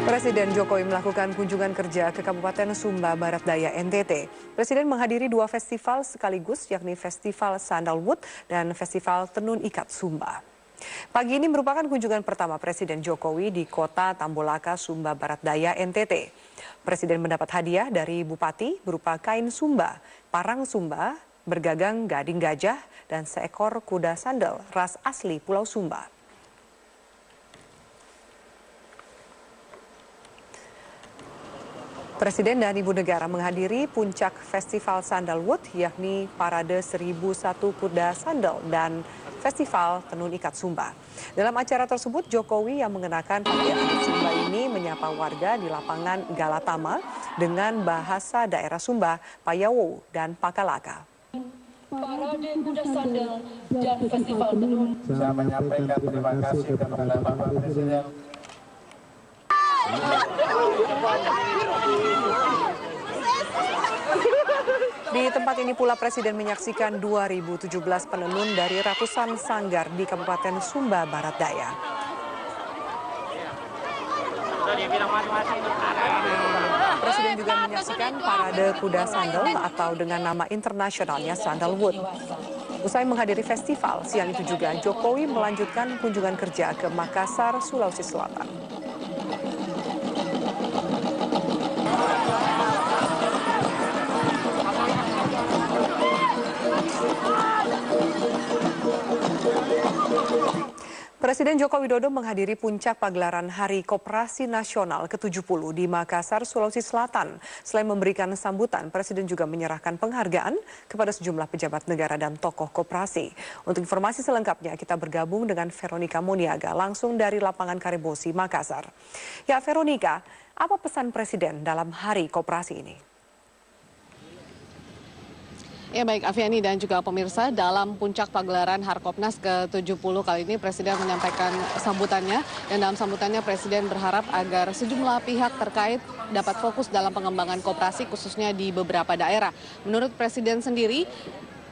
Presiden Jokowi melakukan kunjungan kerja ke Kabupaten Sumba Barat Daya NTT. Presiden menghadiri dua festival sekaligus, yakni Festival Sandalwood dan Festival Tenun Ikat Sumba. Pagi ini merupakan kunjungan pertama Presiden Jokowi di kota Tambolaka, Sumba Barat Daya NTT. Presiden mendapat hadiah dari Bupati berupa kain Sumba, parang Sumba, bergagang gading gajah, dan seekor kuda sandal ras asli Pulau Sumba. Presiden dan Ibu Negara menghadiri puncak Festival Sandalwood, yakni Parade 1001 Kuda Sandal dan Festival Tenun Ikat Sumba. Dalam acara tersebut, Jokowi yang mengenakan pakaian adat Sumba ini menyapa warga di lapangan Galatama dengan bahasa daerah Sumba, Payawo, dan Pakalaka. Parade Kuda Sandal dan Festival Tenun. Saya menyampaikan terima kasih kepada Bapak Presiden. Di tempat ini pula Presiden menyaksikan 2017 penenun dari ratusan sanggar di Kabupaten Sumba Barat Daya. Presiden juga menyaksikan parade kuda sandal atau dengan nama internasionalnya Sandalwood. Usai menghadiri festival, siang itu juga Jokowi melanjutkan kunjungan kerja ke Makassar, Sulawesi Selatan. Presiden Joko Widodo menghadiri puncak pagelaran Hari Koperasi Nasional ke-70 di Makassar, Sulawesi Selatan. Selain memberikan sambutan, Presiden juga menyerahkan penghargaan kepada sejumlah pejabat negara dan tokoh koperasi. Untuk informasi selengkapnya, kita bergabung dengan Veronica Muniaga langsung dari lapangan Karebosi, Makassar. Ya, Veronica, apa pesan Presiden dalam Hari Koperasi ini? Ya baik, Aviani dan juga pemirsa, dalam puncak pagelaran Harkopnas ke-70 kali ini Presiden menyampaikan sambutannya, dan dalam sambutannya Presiden berharap agar sejumlah pihak terkait dapat fokus dalam pengembangan koperasi khususnya di beberapa daerah. Menurut Presiden sendiri,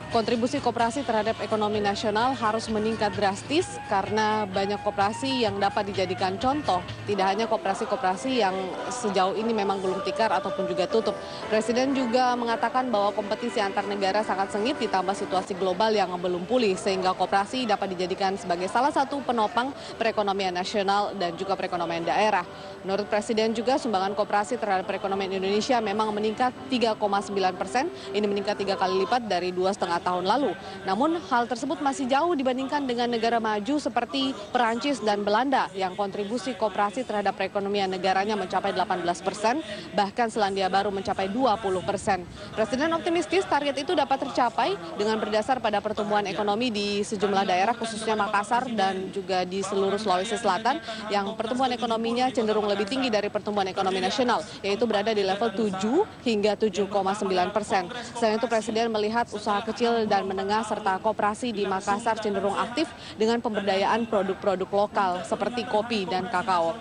kontribusi koperasi terhadap ekonomi nasional harus meningkat drastis karena banyak koperasi yang dapat dijadikan contoh. Tidak hanya koperasi-koperasi yang sejauh ini memang gulung tikar ataupun juga tutup. Presiden juga mengatakan bahwa kompetisi antar negara sangat sengit ditambah situasi global yang belum pulih sehingga koperasi dapat dijadikan sebagai salah satu penopang perekonomian nasional dan juga perekonomian daerah. Menurut Presiden juga sumbangan koperasi terhadap perekonomian Indonesia memang meningkat 3,9%. Ini meningkat 3 kali lipat dari 2,5 tahun lalu. Namun hal tersebut masih jauh dibandingkan dengan negara maju seperti Perancis dan Belanda yang kontribusi koperasi terhadap perekonomian negaranya mencapai 18%, bahkan Selandia Baru mencapai 20%. Presiden optimistis target itu dapat tercapai dengan berdasar pada pertumbuhan ekonomi di sejumlah daerah khususnya Makassar dan juga di seluruh Sulawesi Selatan yang pertumbuhan ekonominya cenderung lebih tinggi dari pertumbuhan ekonomi nasional, yaitu berada di level 7 hingga 7,9%. Selain itu Presiden melihat usaha kecil dan menengah serta koperasi di Makassar cenderung aktif dengan pemberdayaan produk-produk lokal seperti kopi dan kakao.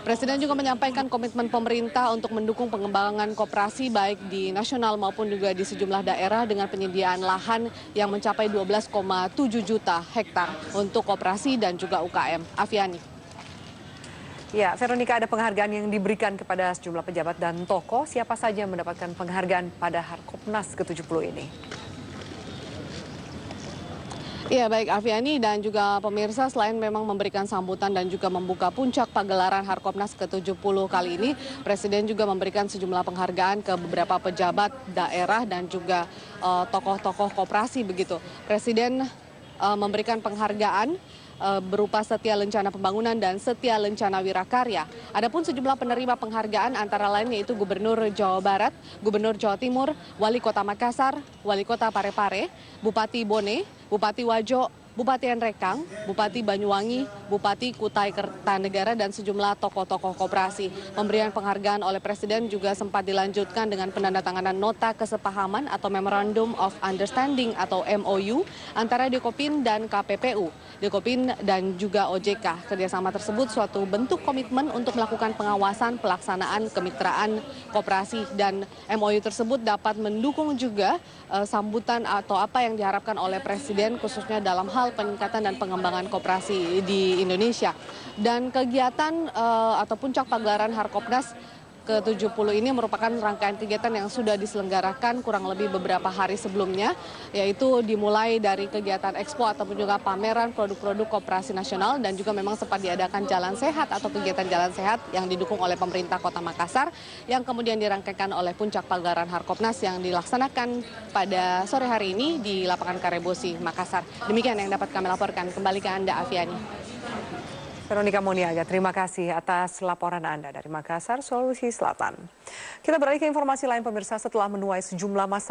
Presiden juga menyampaikan komitmen pemerintah untuk mendukung pengembangan koperasi baik di nasional maupun juga di sejumlah daerah dengan penyediaan lahan yang mencapai 12,7 juta hektar untuk koperasi dan juga UKM. Aviani. Ya, Veronica, ada penghargaan yang diberikan kepada sejumlah pejabat dan tokoh. Siapa saja yang mendapatkan penghargaan pada Harkopnas ke-70 ini? Ya baik Aviani dan juga pemirsa, selain memang memberikan sambutan dan juga membuka puncak pagelaran Harkopnas ke-70 kali ini, Presiden juga memberikan sejumlah penghargaan ke beberapa pejabat daerah dan juga tokoh-tokoh koperasi begitu. Presiden memberikan penghargaan berupa Setia Lencana Pembangunan dan Setia Lencana Wirakarya. Adapun sejumlah penerima penghargaan antara lain yaitu Gubernur Jawa Barat, Gubernur Jawa Timur, Wali Kota Makassar, Wali Kota Parepare, Bupati Bone, Bupati Wajo, Bupati Nrekang, Bupati Banyuwangi, Bupati Kutai Kertanegara, dan sejumlah tokoh-tokoh koperasi. Pemberian penghargaan oleh Presiden juga sempat dilanjutkan dengan penandatanganan nota kesepahaman atau Memorandum of Understanding atau MOU antara Dekopin dan KPPU. Dekopin dan juga OJK. Kerjasama tersebut suatu bentuk komitmen untuk melakukan pengawasan pelaksanaan kemitraan koperasi, dan MOU tersebut dapat mendukung juga sambutan atau apa yang diharapkan oleh Presiden khususnya dalam hal hal peningkatan dan pengembangan koperasi di Indonesia. Dan kegiatan atau puncak pagelaran Harkopnas ke-70 ini merupakan rangkaian kegiatan yang sudah diselenggarakan kurang lebih beberapa hari sebelumnya, yaitu dimulai dari kegiatan ekspo ataupun juga pameran produk-produk koperasi nasional, dan juga memang sempat diadakan jalan sehat atau kegiatan jalan sehat yang didukung oleh pemerintah Kota Makassar, yang kemudian dirangkaikan oleh puncak pagelaran Harkopnas yang dilaksanakan pada sore hari ini di lapangan Karebosi, Makassar. Demikian yang dapat kami laporkan. Kembali ke Anda, Afiani. Veronica Moniaga, terima kasih atas laporan Anda dari Makassar, Sulawesi Selatan. Kita beralih ke informasi lain pemirsa. Setelah menuai sejumlah masalah